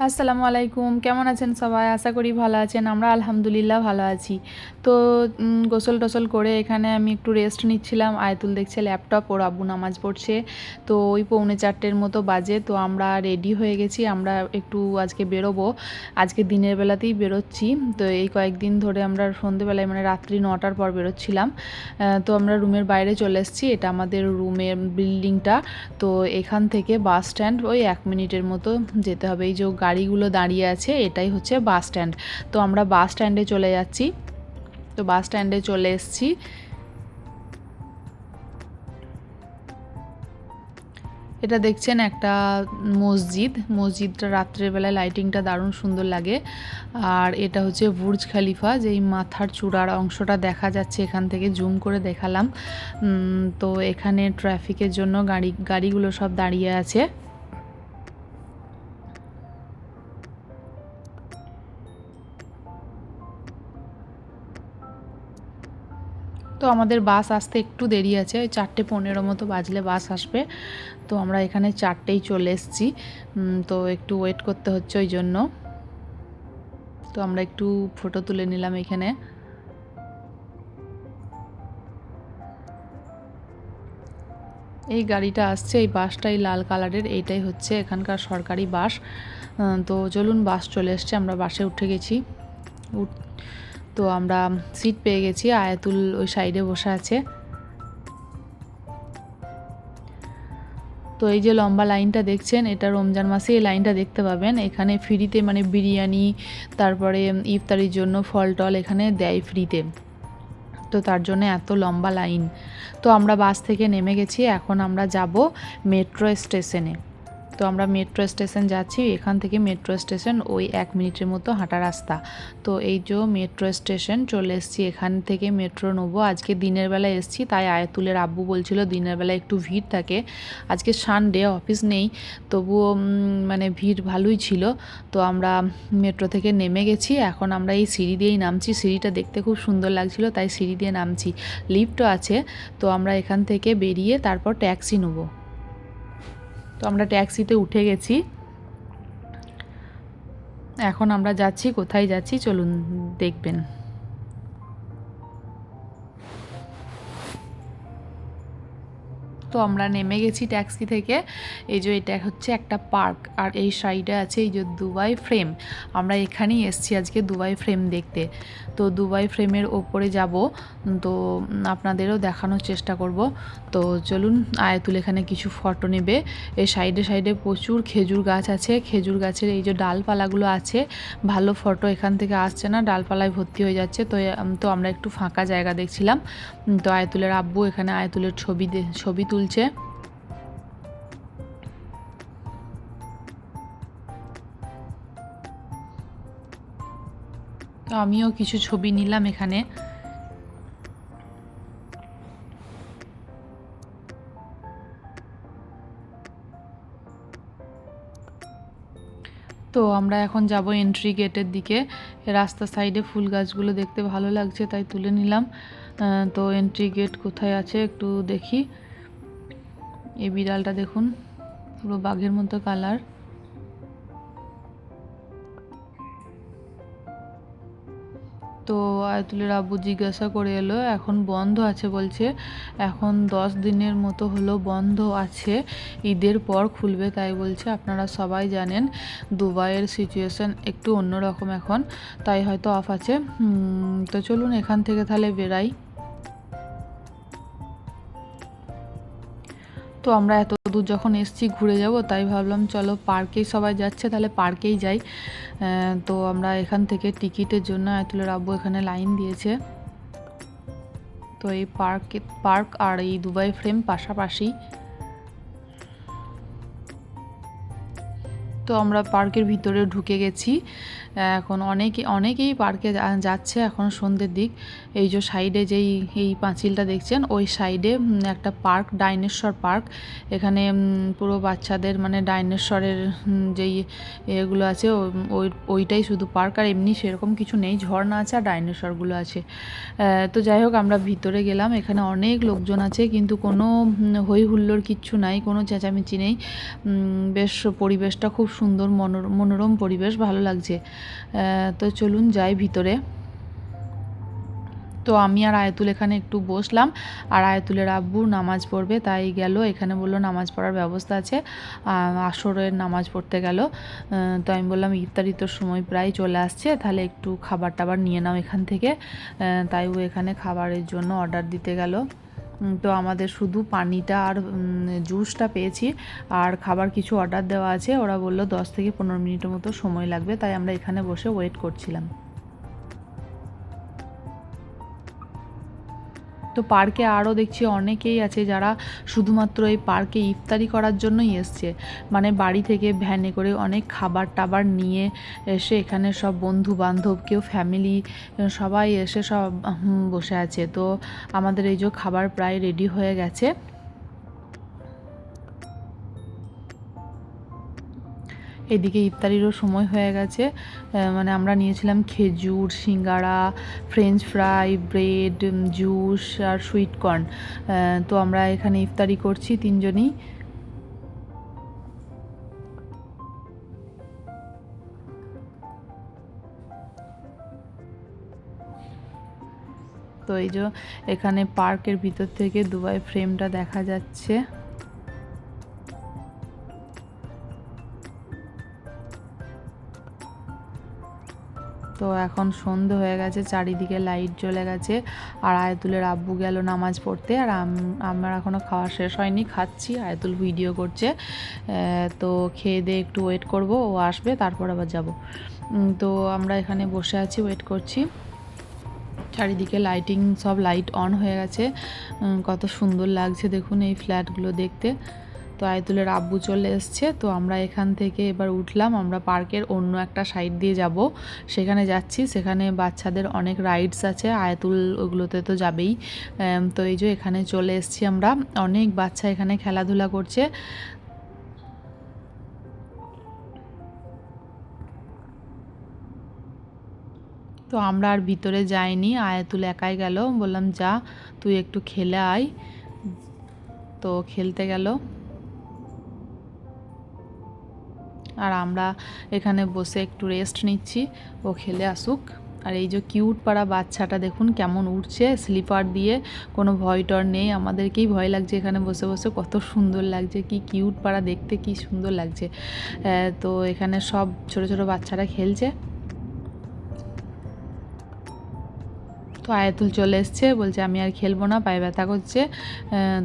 আসসালামু আলাইকুম, কেমন আছেন সবাই? আশা করি ভালো আছেন। আমরা আলহামদুলিল্লাহ ভালো আছি। তো গোসল টোসল করে এখানে আমি একটু রেস্ট নিচ্ছিলাম। আয়াতুল দেখছে ল্যাপটপ, ওর আব্বু নামাজ পড়ছে। তো ওই 3:45 মতো বাজে। তো আমরা রেডি হয়ে গেছি, আমরা একটু আজকে বেরোবো। আজকে দিনের বেলাতেই বেরোচ্ছি। তো এই কয়েকদিন ধরে আমরা সন্ধেবেলায় মানে রাত্রি 9টার পর বেরোচ্ছিলাম। তো আমরা রুমের বাইরে চলে এসেছি, এটা আমাদের রুমের বিল্ডিংটা। তো এখান থেকে বাস স্ট্যান্ড ওই 1 মিনিটের মতো যেতে হবে। এই যে গাড়িগুলো দাঁড়িয়ে আছে এটাই হচ্ছে বাস স্ট্যান্ড। তো আমরা বাস স্ট্যান্ডে চলে যাচ্ছি। তো বাস স্ট্যান্ডে চলে এসেছি। এটা দেখছেন একটা মসজিদটা রাত্রের বেলায় লাইটিংটা দারুণ সুন্দর লাগে। আর এটা হচ্ছে বুর্জ খালিফা, যেই মাথার চূড়ার অংশটা দেখা যাচ্ছে এখান থেকে জুম করে দেখালাম। তো এখানে ট্রাফিকের জন্য গাড়িগুলো সব দাঁড়িয়ে আছে। তো আমাদের বাস আসতে একটু দেরি আছে, ওই 4:15 মতো বাজলে বাস আসবে। তো আমরা এখানে 4টেই চলে এসেছি। তো একটু ওয়েট করতে হচ্ছে ওই জন্য। তো আমরা একটু ফটো তুলে নিলাম এখানে। এই গাড়িটা আসছে, এই বাসটাই লাল কালারের, এইটাই হচ্ছে এখানকার সরকারি বাস। তো চলুন, বাস চলে এসছে, আমরা বাসে উঠে গেছি। তো আমরা সিট পেয়ে গেছি, আয়াতুল ওই সাইডে বসে আছে। তো এই যে লম্বা লাইনটা দেখছেন, এটা রমজান মাসে এই লাইনটা দেখতে পাবেন। এখানে ফ্রিতে মানে বিরিয়ানি, তারপরে ইফতারির জন্য ফল টল এখানে দেয় ফ্রিতে। তো তার জন্য এত লম্বা লাইন। তো আমরা বাস থেকে নেমে গেছি, এখন আমরা যাব মেট্রো স্টেশনে। তো আমরা মেট্রো স্টেশন যাচ্ছি, এখান থেকে মেট্রো স্টেশন ওই 1 মিনিটের মতো হাঁটা রাস্তা। তো এই যে মেট্রো স্টেশন চলে এসেছি, এখান থেকে মেট্রো নেবো। আজকে দিনের বেলায় এসেছি, তাই আয়াতুলের আব্বু বলছিল দিনের বেলায় একটু ভিড় থাকে। আজকে সানডে, অফিস নেই, তবুও মানে ভিড় ভালোই ছিল। তো আমরা মেট্রো থেকে নেমে গেছি, এখন আমরা এই সিঁড়ি দিয়েই নামছি। সিঁড়িটা দেখতে খুব সুন্দর লাগছিল, তাই সিঁড়ি দিয়ে নামছি। লিফটও আছে। তো আমরা এখান থেকে বেরিয়ে তারপর ট্যাক্সি নেবো। তো আমরা ট্যাক্সিতে উঠে গেছি। এখন আমরা যাচ্ছি, কোথায় যাচ্ছি চলুন দেখবেন। তো আমরা নেমে গেছি ট্যাক্সি থেকে। এই যে এটা হচ্ছে একটা পার্ক, আর এই সাইডে আছে এই যে দুবাই ফ্রেম। আমরা এখানেই এসেছি আজকে দুবাই ফ্রেম দেখতে। তো দুবাই ফ্রেমের ওপরে যাব, তো আপনাদেরও দেখানোর চেষ্টা করব। তো চলুন, আয়াতুল এখানে কিছু ফটো নেবে। এই সাইডে সাইডে প্রচুর খেজুর গাছ আছে, খেজুর গাছের এই যে ডালপালাগুলো আছে, ভালো ফটো এখান থেকে আসছে না, ডালপালায় ভর্তি হয়ে যাচ্ছে। তো আমরা একটু ফাঁকা জায়গা দেখছিলাম। তো আয়াতুলের আব্বু এখানে আয়াতুলের ছবি তুলছে। তো আমিও কিছু ছবি নিলাম এখানে। তো আমরা এখন যাব এন্ট্রি গেটের দিকে। রাস্তার সাইডে ফুল গাছগুলো দেখতে ভালো লাগছে, তাই তুলে নিলাম। তো এন্ট্রি গেট কোথায় আছে একটু দেখি। এই বিড়ালটা দেখুন, পুরো বাঘের মতো কালার। তো আয়াতুলের আব্বু জিজ্ঞাসা করে এলো, এখন বন্ধ আছে বলছে। এখন 10 দিনের মতো হলো বন্ধ আছে, ঈদের পর খুলবে তাই বলছে। আপনারা সবাই জানেন দুবাইয়ের সিচুয়েশান একটু অন্যরকম এখন, তাই হয়তো অফ আছে। তো চলুন এখান থেকে তাহলে বেরাই। তো আমরা এত দূর যখন এসছি ঘুরে যাব, তাই ভাবলাম চলো পার্কেই সবাই যাচ্ছে, তাহলে পার্কেই যাই। তো আমরা এখান থেকে টিকিটের জন্য আয়াতুলের আব্বু এখানে লাইন দিয়েছে। তো এই পার্ক আর এই দুবাই ফ্রেম পাশাপাশি। তো আমরা পার্কের ভিতরে ঢুকে গেছি। এখন অনেকেই পার্কে যাচ্ছে এখন সন্ধ্যের দিক। এই যে সাইডে যেই এই পাঁচিলটা দেখছেন, ওই সাইডে একটা পার্ক, ডাইনোসর পার্ক। এখানে পুরো বাচ্চাদের মানে ডাইনোসরের যেই এগুলো আছে ওইটাই শুধু পার্ক, আর এমনি সেরকম কিছু নেই। ঝর্ণা আছে আর ডাইনোসরগুলো আছে। তো যাই হোক, আমরা ভিতরে গেলাম। এখানে অনেক লোকজন আছে, কিন্তু কোনো হই হুল্লোড় কিচ্ছু নাই, কোনো চেঁচামেচি নেই। বেশ পরিবেশটা খুব সুন্দর মনোরম পরিবেশ, ভালো লাগছে। তো চলুন যাই ভিতরে। তো আমি আর আয়াতুল এখানে একটু বসলাম, আর আয়াতুলের আব্বু নামাজ পড়বে তাই গেল, এখানে বললো নামাজ পড়ার ব্যবস্থা আছে, আসরের নামাজ পড়তে গেল। তো আমি বললাম ইফতারি তোর সময় প্রায় চলে আসছে, তাহলে একটু খাবার টাবার নিয়ে নাও এখান থেকে। তাই ও এখানে খাবারের জন্য অর্ডার দিতে গেল। তো আমাদের শুধু পানিটা আর জুসটা পেয়েছি, আর খাবার কিছু অর্ডার দেওয়া আছে। ওরা বললো 10 থেকে 15 মিনিটের মতো সময় লাগবে, তাই আমরা এখানে বসে ওয়েট করছিলাম। তো পার্কে আরও দেখছি অনেকেই আছে যারা শুধুমাত্র এই পার্কে ইফতারি করার জন্যই এসছে, মানে বাড়ি থেকে ভ্যানে করে অনেক খাবার টাবার নিয়ে এসে এখানে সব বন্ধু বান্ধব, কেউ ফ্যামিলি, সবাই এসে সব বসে আছে। তো আমাদের এই যে খাবার প্রায় রেডি হয়ে গেছে। এদিকে ইফতারিরও সময় হয়ে গেছে। মানে আমরা নিয়েছিলাম খেজুর, সিঙ্গাড়া, ফ্রেঞ্চ ফ্রাই, ব্রেড, জুস আর সুইট কর্ন। তো আমরা এখানে ইফতারি করছি তিনজনই। তো এই যে এখানে পার্কের ভিতর থেকে দুবাই ফ্রেমটা দেখা যাচ্ছে। তো এখন সন্ধে হয়ে গেছে, চারিদিকে লাইট জ্বলে গেছে, আর আয়াতুলের আব্বু গেল নামাজ পড়তে, আর আমার এখনও খাওয়া শেষ হয়নি, খাচ্ছি। আয়াতুল ভিডিও করছে। তো খেয়ে দিয়ে একটু ওয়েট করব, ও আসবে তারপর আবার যাব। তো আমরা এখানে বসে আছি, ওয়েট করছি। চারিদিকে লাইটিং, সব লাইট অন হয়ে গেছে। কত সুন্দর লাগছে দেখুন এই ফ্ল্যাটগুলো দেখতে। তো আয়াতুলের আব্বু চলে এসছে। তো আমরা এখান থেকে এবার উঠলাম, আমরা পার্কের অন্য একটা সাইড দিয়ে যাব, সেখানে যাচ্ছি। সেখানে বাচ্চাদের অনেক রাইডস আছে, আয়াতুল ওগুলোতে তো যাবেই। তো এই যে এখানে চলে এসছি আমরা, অনেক বাচ্চা এখানে খেলাধুলা করছে। তো আমরা আর ভিতরে যাইনি, আয়াতুল একাই গেল, বললাম যা তুই একটু খেলে আয়। তো খেলতে গেল, আর আমরা এখানে বসে একটু রেস্ট নিচ্ছি, ও খেলে আসুক। আর এই যে কিউট পাড়া বাচ্চাটা দেখুন কেমন উঠছে স্লিপার দিয়ে, কোনো ভয় টর নেই, আমাদেরকেই ভয় লাগছে এখানে বসে বসে। কত সুন্দর লাগছে, কি কিউট পাড়া দেখতে, কি সুন্দর লাগছে। তো এখানে সব ছোট ছোট বাচ্চারা খেলছে। তো আয়াতুল চলে এসছে, বলছে আমি আর খেলবো না, পায়ে ব্যথা করছে।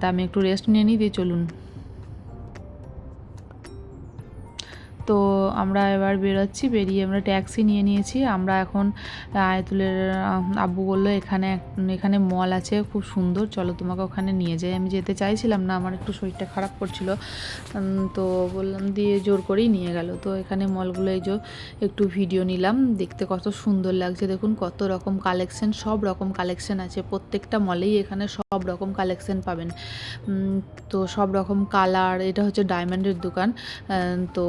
তা আমি একটু রেস্ট নিয়ে নিই, দিয়ে চলুন। তো আমরা এবার বেরোচ্ছি, বেরিয়ে আমরা ট্যাক্সি নিয়ে নিয়েছি। আমরা এখন আয়াতুলের আব্বু বললো এখানে এখানে মল আছে খুব সুন্দর, চলো তোমাকে ওখানে নিয়ে যাই। আমি যেতে চাইছিলাম না, আমার একটু শরীরটা খারাপ করছিল। তো বললাম, দিয়ে জোর করেই নিয়ে গেল। তো এখানে মলগুলো এই যে একটু ভিডিও নিলাম, দেখতে কত সুন্দর লাগছে দেখুন, কত রকম কালেকশন, সব রকম কালেকশন আছে প্রত্যেকটা মলেই। এখানে সব রকম কালেকশন পাবেন। তো সব রকম কালার, এটা হচ্ছে ডায়মন্ডের দোকান। তো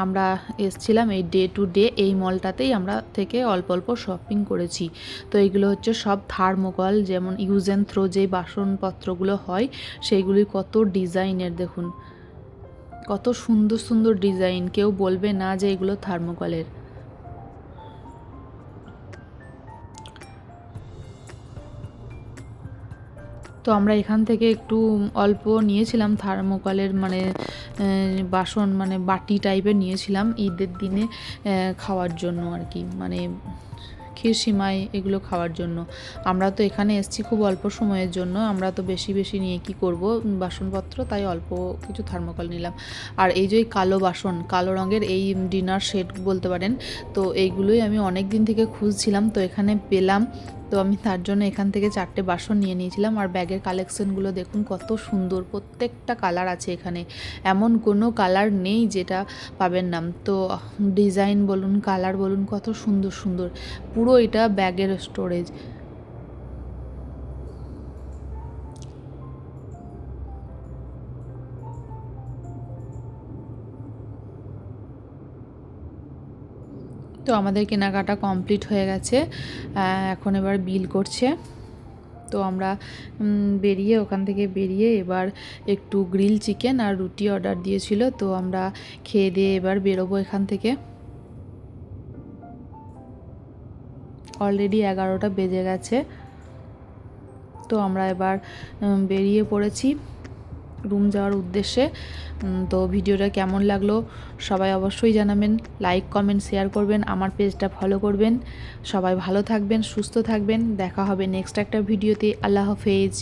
আমরা এসছিলাম এই ডে টু ডে এই মলটাতেই, আমরা থেকে অল্প অল্প শপিং করেছি। তো এইগুলো হচ্ছে সব থার্মোকল, যেমন ইউজ অ্যান্ড থ্রো যেই বাসনপত্রগুলো হয় সেইগুলি, কত ডিজাইনের দেখুন, কত সুন্দর সুন্দর ডিজাইন, কেউ বলবে না যে এগুলো থার্মোকলের। তো আমরা এখান থেকে একটু অল্প নিয়েছিলাম থার্মোকলের, মানে বাসন, মানে বাটি টাইপের নিয়েছিলাম ঈদের দিনে খাওয়ার জন্য আর কি, মানে ক্ষীর সিমাই এগুলো খাওয়ার জন্য। আমরা তো এখানে এসেছি খুব অল্প সময়ের জন্য, আমরা তো বেশি বেশি নিয়ে কি করব বাসনপত্র, তাই অল্প কিছু থার্মোকল নিলাম। আর এই যে কালো বাসন, কালো রঙের এই ডিনার সেট বলতে পারেন, তো এইগুলোই আমি অনেক দিন থেকে খুঁজছিলাম, তো এখানে পেলাম। তো আমি তার জন্য এখান থেকে 4টে বাসন নিয়ে নিয়েছিলাম। আর ব্যাগের কালেকশনগুলো দেখুন কত সুন্দর, প্রত্যেকটা কালার আছে এখানে, এমন কোনো কালার নেই যেটা পাবেন না। তো ডিজাইন বলুন, কালার বলুন, কত সুন্দর সুন্দর, পুরো এটা ব্যাগের স্টোরেজ। তো আমাদের কেনাকাটা কমপ্লিট হয়ে গেছে, এখন এবার বিল করছে। তো আমরা বেরিয়ে ওখান থেকে বেরিয়ে এবার একটু গ্রিল চিকেন আর রুটি অর্ডার দিয়েছিল, তো আমরা খেয়ে দিয়ে এবার বেরোবো এখান থেকে। অলরেডি 11টা বেজে গেছে। তো আমরা এবার বেরিয়ে পড়েছি রুম যাওয়ার উদ্দেশ্যে। তো ভিডিওটা কেমন লাগলো সবাই অবশ্যই জানাবেন, লাইক কমেন্ট শেয়ার করবেন, আমার পেজটা ফলো করবেন। সবাই ভালো থাকবেন, সুস্থ থাকবেন, দেখা হবে নেক্সট একটা ভিডিওতে। আল্লাহ হাফেজ।